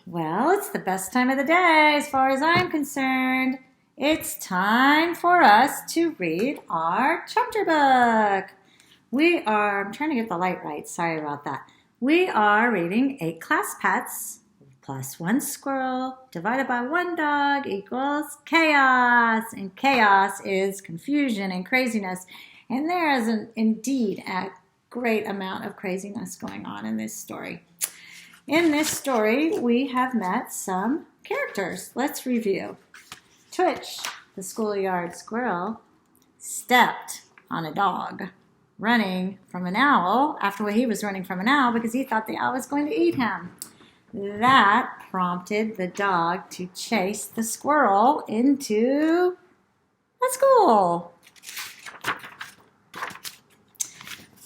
Well, it's the best time of the day as far as I'm concerned. It's time for us to read our chapter book. I'm trying to get the light right. Sorry about that. We are reading 8 class pets plus 1 squirrel divided by 1 dog equals chaos. And chaos is confusion and craziness. And there is indeed a great amount of craziness going on in this story. In this story, we have met some characters. Let's review. Twitch, the schoolyard squirrel, stepped on a dog, running from an owl after he was running from an owl because he thought the owl was going to eat him. That prompted the dog to chase the squirrel into a school.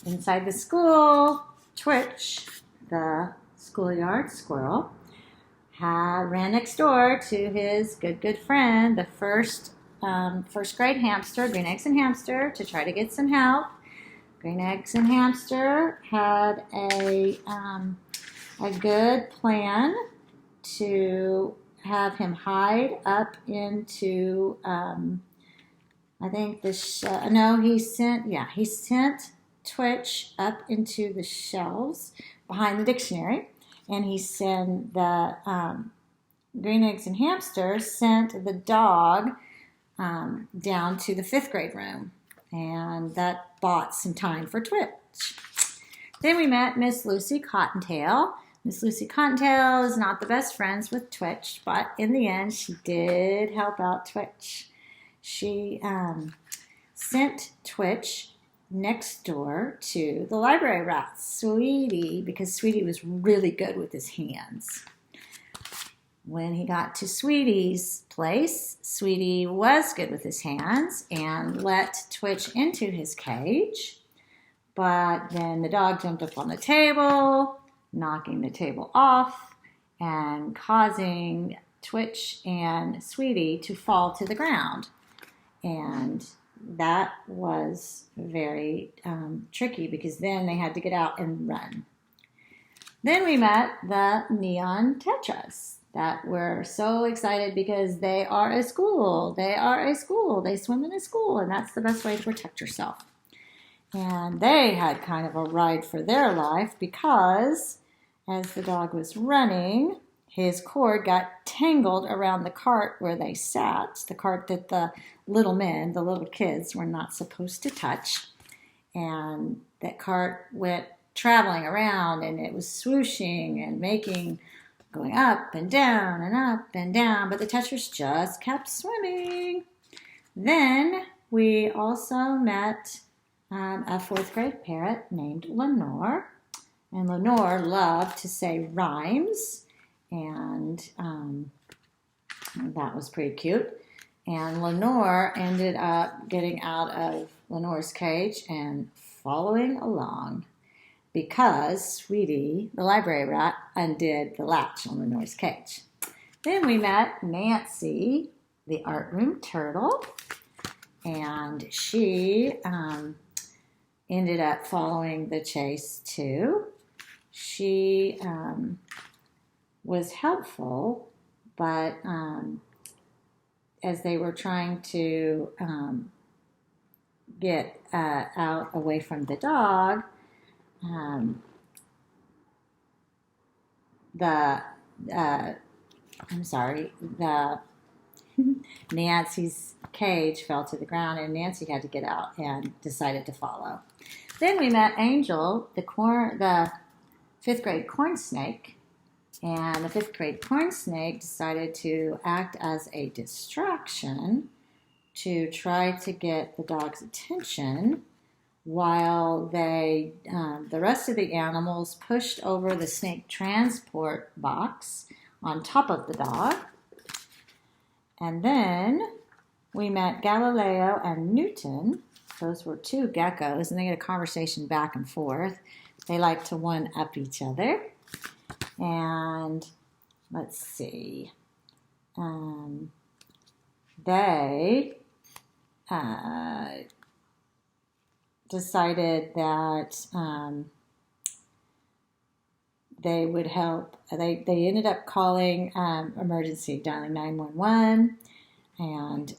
Inside the school, Twitch, the schoolyard squirrel, ran next door to his good friend, the first grade hamster, Green Eggs and Hamster, to try to get some help. Green Eggs and Hamster had a good plan to have him hide up into he sent Twitch up into the shelves behind the dictionary, and he sent the Green Eggs and Hamster sent the dog down to the 5th grade room, and that bought some time for Twitch. Then we met Miss Lucy Cottontail. Miss Lucy Cottontail is not the best friends with Twitch, but in the end she did help out Twitch. She sent Twitch next door to the library rat, Sweetie, because Sweetie was really good with his hands. When he got to Sweetie's place, Sweetie was good with his hands and let Twitch into his cage. But then the dog jumped up on the table, knocking the table off and causing Twitch and Sweetie to fall to the ground. And that was very tricky because then they had to get out and run. Then we met the neon tetras that were so excited because they are a school. They are a school. They swim in a school, and that's the best way to protect yourself. And they had kind of a ride for their life because as the dog was running, his cord got tangled around the cart where they sat, the cart that the little kids, were not supposed to touch. And that cart went traveling around, and it was swooshing and going up and down and up and down, but the tetras just kept swimming. Then we also met a 4th grade parrot named Lenore. And Lenore loved to say rhymes, and that was pretty cute. And Lenore ended up getting out of Lenore's cage and following along because Sweetie, the library rat, undid the latch on Lenore's cage. Then we met Nancy, the art room turtle, and she ended up following the chase too. She was helpful, but as they were trying to get out away from the dog, the Nancy's cage fell to the ground, and Nancy had to get out and decided to follow. Then we met Angel, the 5th grade corn snake, and the 5th grade corn snake decided to act as a distraction to try to get the dog's attention while the rest of the animals pushed over the snake transport box on top of the dog. And then we met Galileo and Newton. Those were 2 geckos, and they had a conversation back and forth. They like to one-up each other. And let's see. They decided that they would help. They ended up calling emergency, dialing 911, and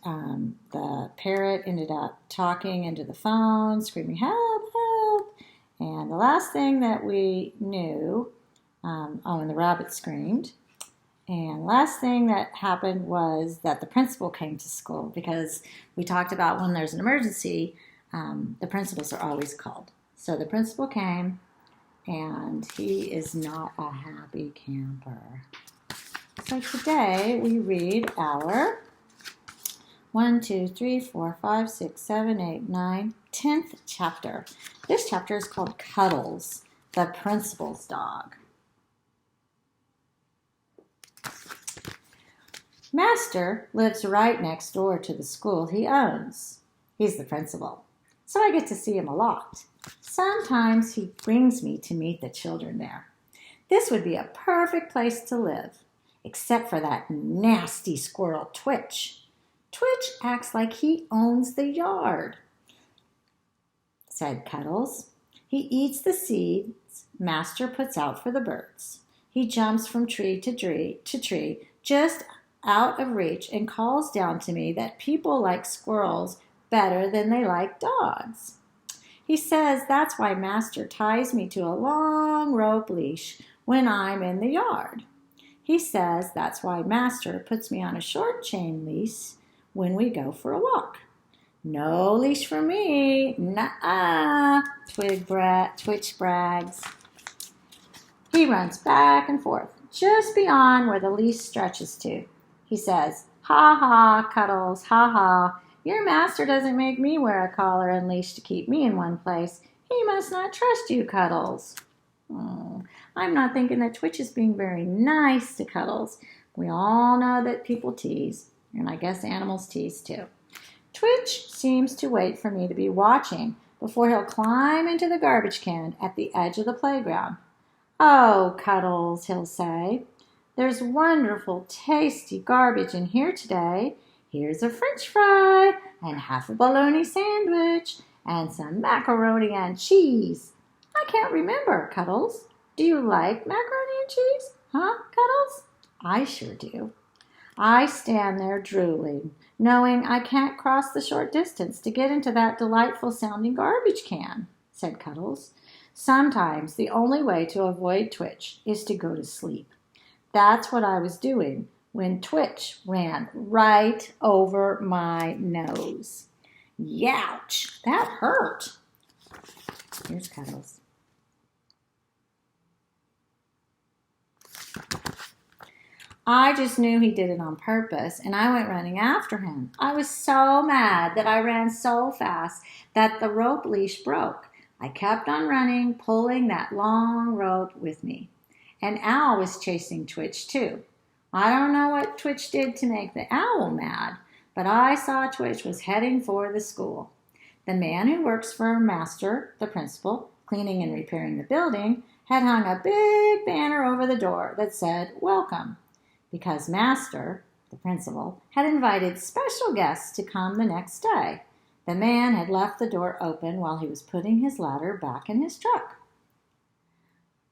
the parrot ended up talking into the phone, screaming, "Help, help!" And the last thing that we knew, and the rabbit screamed. And last thing that happened was that the principal came to school, because we talked about when there's an emergency, the principals are always called. So the principal came, and he is not a happy camper. So today we read our 1, 2, 3, 4, 5, 6, 7, 8, 9, 10th chapter. This chapter is called Cuddles, the principal's dog. Master lives right next door to the school he owns. He's the principal, so I get to see him a lot. Sometimes he brings me to meet the children there. This would be a perfect place to live, except for that nasty squirrel Twitch. Twitch acts like he owns the yard, said Cuddles. He eats the seeds Master puts out for the birds. He jumps from tree to tree, just out of reach, and calls down to me that people like squirrels better than they like dogs. He says that's why Master ties me to a long rope leash when I'm in the yard. He says that's why Master puts me on a short chain leash when we go for a walk. No leash for me. Nuh-uh, Twitch brags. He runs back and forth, just beyond where the leash stretches to. He says, "Ha ha, Cuddles, ha ha. Your master doesn't make me wear a collar and leash to keep me in one place. He must not trust you, Cuddles." Oh, I'm not thinking that Twitch is being very nice to Cuddles. We all know that people tease, and I guess animals tease too. Twitch seems to wait for me to be watching before he'll climb into the garbage can at the edge of the playground. "Oh, Cuddles," he'll say, "there's wonderful, tasty garbage in here today. Here's a French fry and half a bologna sandwich and some macaroni and cheese." I can't remember, Cuddles. Do you like macaroni and cheese? Huh, Cuddles? I sure do. I stand there drooling, knowing I can't cross the short distance to get into that delightful sounding garbage can, said Cuddles. Sometimes the only way to avoid Twitch is to go to sleep. That's what I was doing when Twitch ran right over my nose. Youch! That hurt. Here's Cuddles. I just knew he did it on purpose, and I went running after him. I was so mad that I ran so fast that the rope leash broke. I kept on running, pulling that long rope with me. And Owl was chasing Twitch too. I don't know what Twitch did to make the owl mad, but I saw Twitch was heading for the school. The man who works for Master, the principal, cleaning and repairing the building, had hung a big banner over the door that said, "Welcome," because Master, the principal, had invited special guests to come the next day. The man had left the door open while he was putting his ladder back in his truck.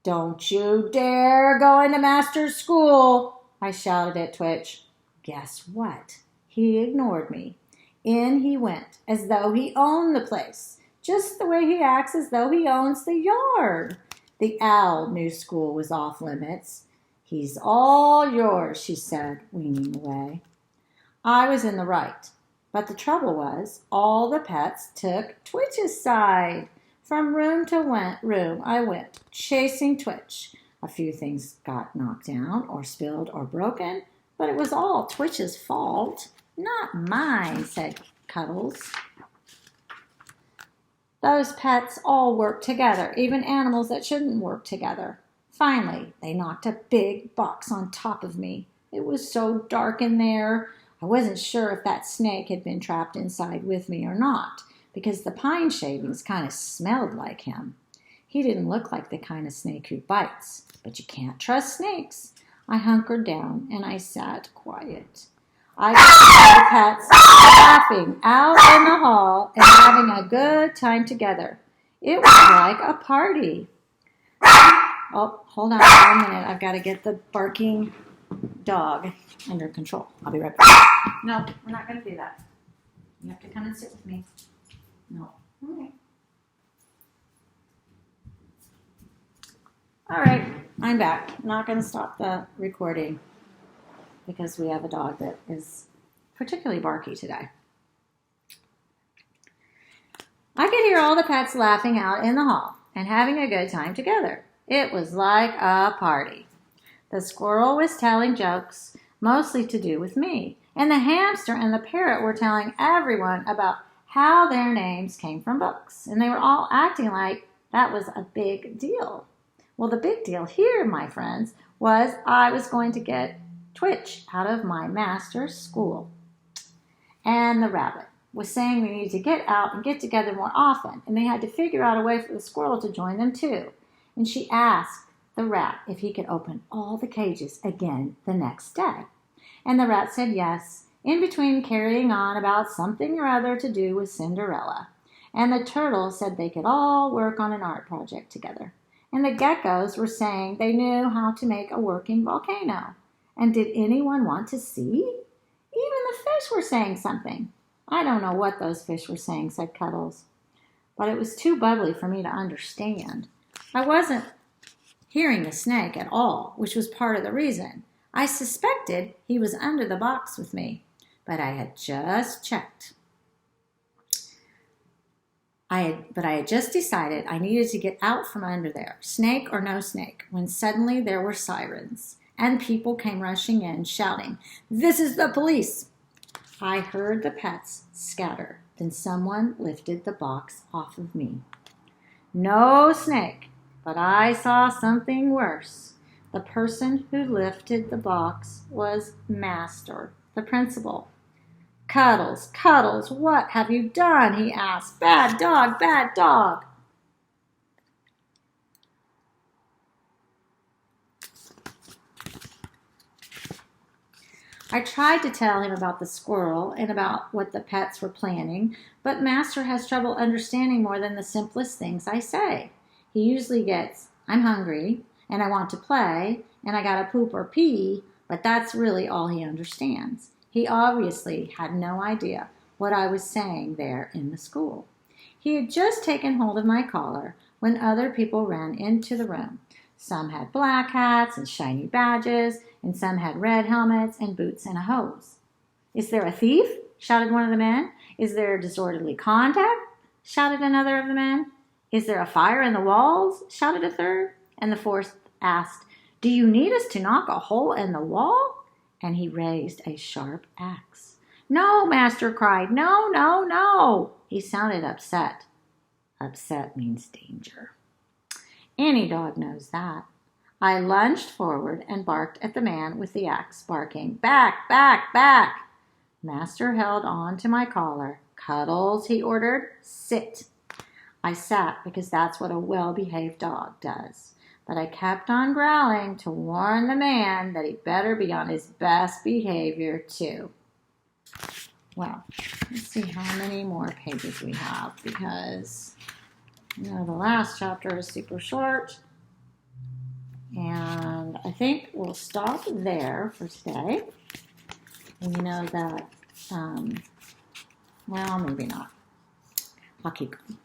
"Don't you dare go into Master's school," I shouted at Twitch. Guess what? He ignored me. In he went, as though he owned the place, just the way he acts as though he owns the yard. The owl knew school was off limits. "He's all yours," she said, winging away. I was in the right, but the trouble was all the pets took Twitch's side. From room to room I went, chasing Twitch. A few things got knocked down or spilled or broken, but it was all Twitch's fault. "Not mine," said Cuddles. Those pets all work together, even animals that shouldn't work together. Finally, they knocked a big box on top of me. It was so dark in there, I wasn't sure if that snake had been trapped inside with me or not, because the pine shavings kind of smelled like him. He didn't look like the kind of snake who bites, but you can't trust snakes. I hunkered down and I sat quiet. I could see the pets laughing out in the hall and having a good time together. It was like a party. Oh, hold on 1 minute. I've got to get the barking dog under control. I'll be right back. No, we're not going to do that. You have to come and sit with me. No. Okay. All right, I'm back. I'm not going to stop the recording because we have a dog that is particularly barky today. I could hear all the pets laughing out in the hall and having a good time together. It was like a party. The squirrel was telling jokes, mostly to do with me, and the hamster and the parrot were telling everyone about how their names came from books, and they were all acting like that was a big deal. Well, the big deal here, my friends, was I was going to get Twitch out of my master's school. And the rabbit was saying we needed to get out and get together more often, and they had to figure out a way for the squirrel to join them too. And she asked the rat if he could open all the cages again the next day. And the rat said yes, in between carrying on about something or other to do with Cinderella. And the turtle said they could all work on an art project together. And the geckos were saying they knew how to make a working volcano. And did anyone want to see? Even the fish were saying something. I don't know what those fish were saying, said Cuddles. But it was too bubbly for me to understand. I wasn't hearing the snake at all, which was part of the reason. I suspected he was under the box with me, but I had just checked. I had just decided I needed to get out from under there, snake or no snake, when suddenly there were sirens, and people came rushing in, shouting, "This is the police!" I heard the pets scatter. Then someone lifted the box off of me. No snake, but I saw something worse. The person who lifted the box was Master, the principal. Cuddles, Cuddles, what have you done? He asked. Bad dog, bad dog. I tried to tell him about the squirrel and about what the pets were planning, but Master has trouble understanding more than the simplest things I say. He usually gets, "I'm hungry, and I want to play, and I gotta poop or pee," but that's really all he understands. He obviously had no idea what I was saying there in the school. He had just taken hold of my collar when other people ran into the room. Some had black hats and shiny badges, and some had red helmets and boots and a hose. "Is there a thief?" shouted one of the men. "Is there disorderly conduct?" shouted another of the men. "Is there a fire in the walls?" shouted a third. And the fourth asked, "Do you need us to knock a hole in the wall?" And he raised a sharp axe. "No," Master cried. "No, no, no." He sounded upset. Upset means danger. Any dog knows that. I lunged forward and barked at the man with the axe, barking, "Back, back, back." Master held on to my collar. "Cuddles," he ordered, "sit." I sat because that's what a well-behaved dog does. But I kept on growling to warn the man that he'd better be on his best behavior too. Well, let's see how many more pages we have because, the last chapter is super short. And I think we'll stop there for today. And you know that, well, maybe not. I'll keep going.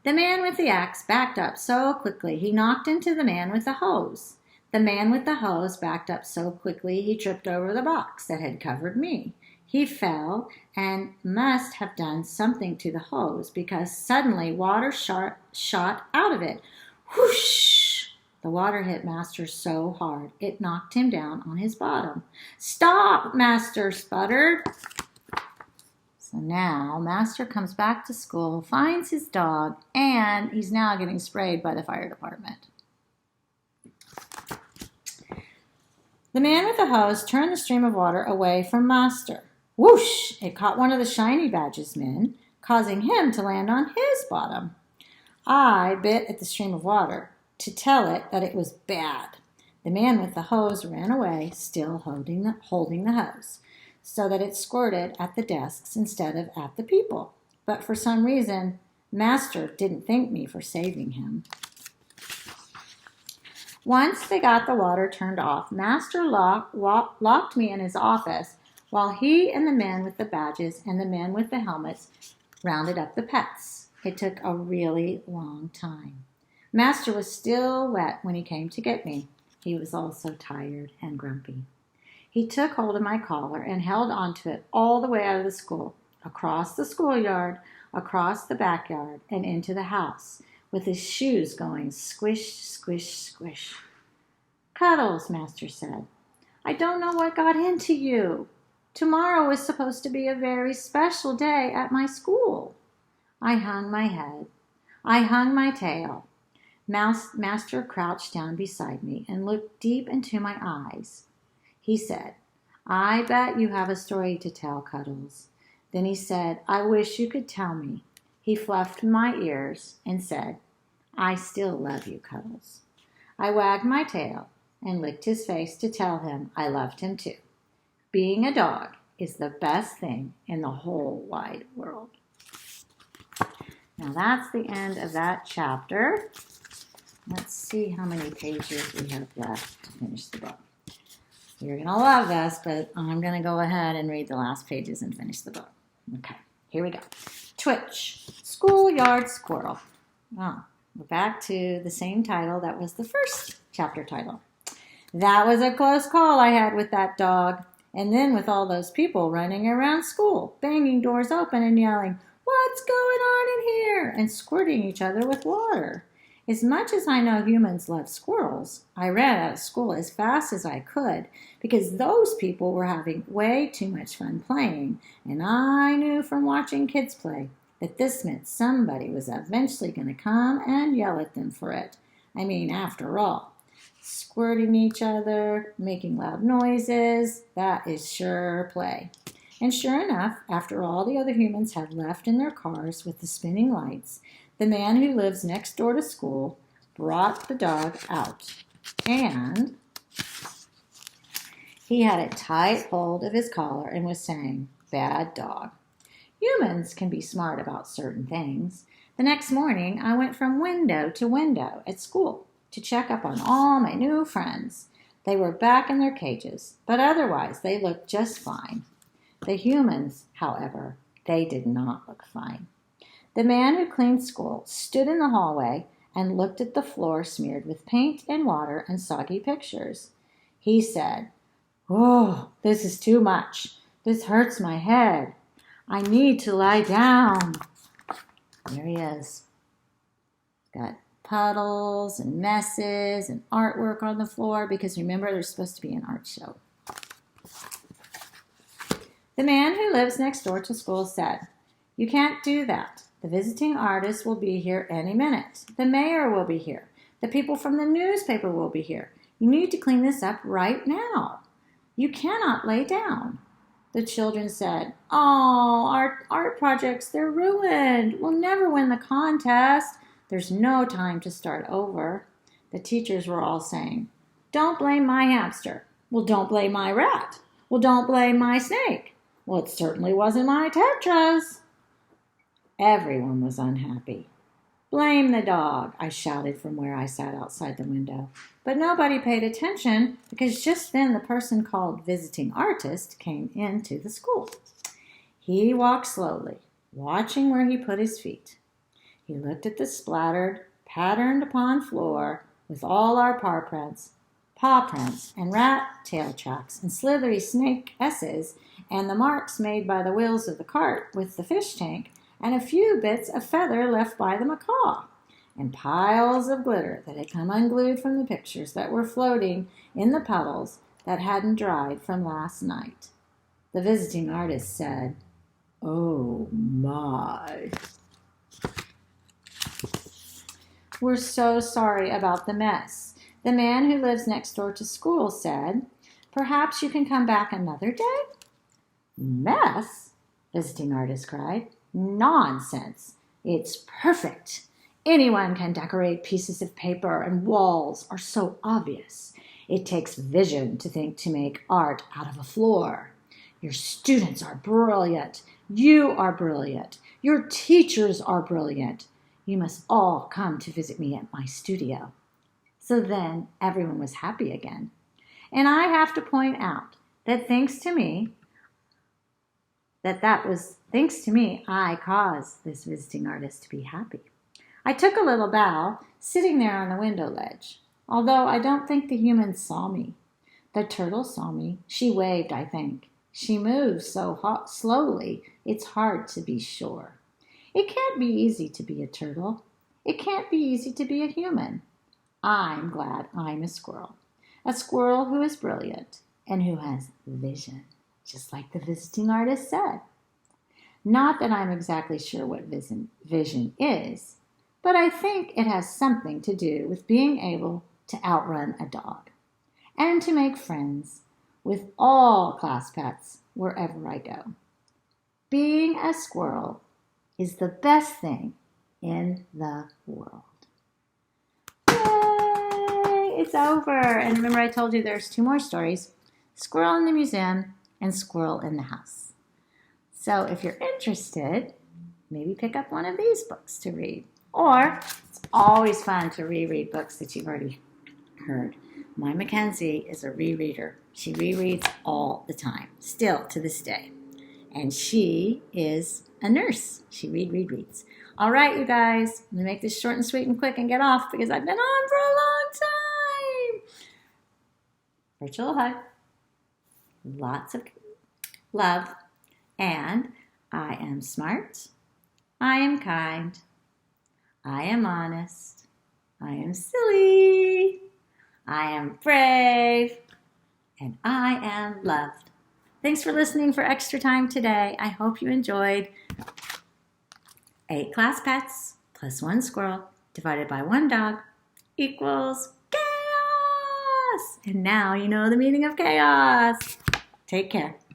The man with the axe backed up so quickly he knocked into the man with the hose. The man with the hose backed up so quickly he tripped over the box that had covered me. He fell and must have done something to the hose because suddenly water shot out of it. Whoosh! The water hit Master so hard it knocked him down on his bottom. "Stop!" Master sputtered. So now Master comes back to school, finds his dog, and he's now getting sprayed by the fire department. The man with the hose turned the stream of water away from Master. Whoosh! It caught one of the shiny badges men, causing him to land on his bottom. I bit at the stream of water to tell it that it was bad. The man with the hose ran away, still holding the hose, so that it squirted at the desks instead of at the people. But for some reason, Master didn't thank me for saving him. Once they got the water turned off, Master locked me in his office while he and the men with the badges and the men with the helmets rounded up the pets. It took a really long time. Master was still wet when he came to get me. He was also tired and grumpy. He took hold of my collar and held onto it all the way out of the school, across the schoolyard, across the backyard, and into the house, with his shoes going squish, squish, squish. Cuddles, Master said, I don't know what got into you. Tomorrow is supposed to be a very special day at my school. I hung my head. I hung my tail. Master crouched down beside me and looked deep into my eyes. He said, I bet you have a story to tell, Cuddles. Then he said, I wish you could tell me. He fluffed my ears and said, I still love you, Cuddles. I wagged my tail and licked his face to tell him I loved him too. Being a dog is the best thing in the whole wide world. Now that's the end of that chapter. Let's see how many pages we have left to finish the book. You're going to love this, but I'm going to go ahead and read the last pages and finish the book. Okay, here we go. Twitch, Schoolyard Squirrel. Oh, we're back to the same title that was the first chapter title. That was a close call I had with that dog. And then with all those people running around school, banging doors open and yelling, what's going on in here? And squirting each other with water. As much as I know humans love squirrels, I ran out of school as fast as I could because those people were having way too much fun playing, and I knew from watching kids play that this meant somebody was eventually going to come and yell at them for it. I mean, after all, squirting each other, making loud noises, that is sure play. And sure enough, after all the other humans had left in their cars with the spinning lights, the man who lives next door to school brought the dog out, and he had a tight hold of his collar and was saying, bad dog. Humans can be smart about certain things. The next morning, I went from window to window at school to check up on all my new friends. They were back in their cages, but otherwise they looked just fine. The humans, however, they did not look fine. The man who cleaned school stood in the hallway and looked at the floor smeared with paint and water and soggy pictures. He said, oh, this is too much. This hurts my head. I need to lie down. There he is. Got puddles and messes and artwork on the floor because remember, there's supposed to be an art show. The man who lives next door to school said, you can't do that. The visiting artist will be here any minute. The mayor will be here. The people from the newspaper will be here. You need to clean this up right now. You cannot lay down. The children said, oh, our art projects, they're ruined. We'll never win the contest. There's no time to start over. The teachers were all saying, don't blame my hamster. Well, don't blame my rat. Well, don't blame my snake. Well, it certainly wasn't my tetras. Everyone was unhappy. Blame the dog, I shouted from where I sat outside the window. But nobody paid attention because just then the person called visiting artist came into the school. He walked slowly, watching where he put his feet. He looked at the splattered, patterned upon floor with all our paw prints, and rat tail tracks, and slithery snake S's, and the marks made by the wheels of the cart with the fish tank, and a few bits of feather left by the macaw, and piles of glitter that had come unglued from the pictures that were floating in the puddles that hadn't dried from last night. The visiting artist said, oh my. We're so sorry about the mess. The man who lives next door to school said, perhaps you can come back another day? Mess? Visiting artist cried. Nonsense. It's perfect. Anyone can decorate. Pieces of paper and walls are so obvious. It takes vision to think to make art out of a floor. Your students are brilliant. You are brilliant. Your teachers are brilliant. You must all come to visit me at my studio. So then everyone was happy again. And I have to point out that thanks to me, I caused this visiting artist to be happy. I took a little bow, sitting there on the window ledge, although I don't think the humans saw me. The turtle saw me. She waved, I think. She moves so slowly, it's hard to be sure. It can't be easy to be a turtle. It can't be easy to be a human. I'm glad I'm a squirrel who is brilliant and who has vision, just like the visiting artist said. Not that I'm exactly sure what vision is, but I think it has something to do with being able to outrun a dog and to make friends with all class pets wherever I go. Being a squirrel is the best thing in the world. Yay! It's over. And remember I told you there's 2 more stories, Squirrel in the Museum and Squirrel in the House. So if you're interested, maybe pick up one of these books to read. Or it's always fun to reread books that you've already heard. My Mackenzie is a rereader. She rereads all the time, still to this day. And she is a nurse. She reads. All right, you guys, I'm going to make this short and sweet and quick and get off because I've been on for a long time. Virtual hug. Lots of love. And I am smart. I am kind. I am honest. I am silly. I am brave. And I am loved. Thanks for listening for extra time today. I hope you enjoyed 8 class pets plus 1 squirrel divided by 1 dog equals chaos. And now you know the meaning of chaos. Take care.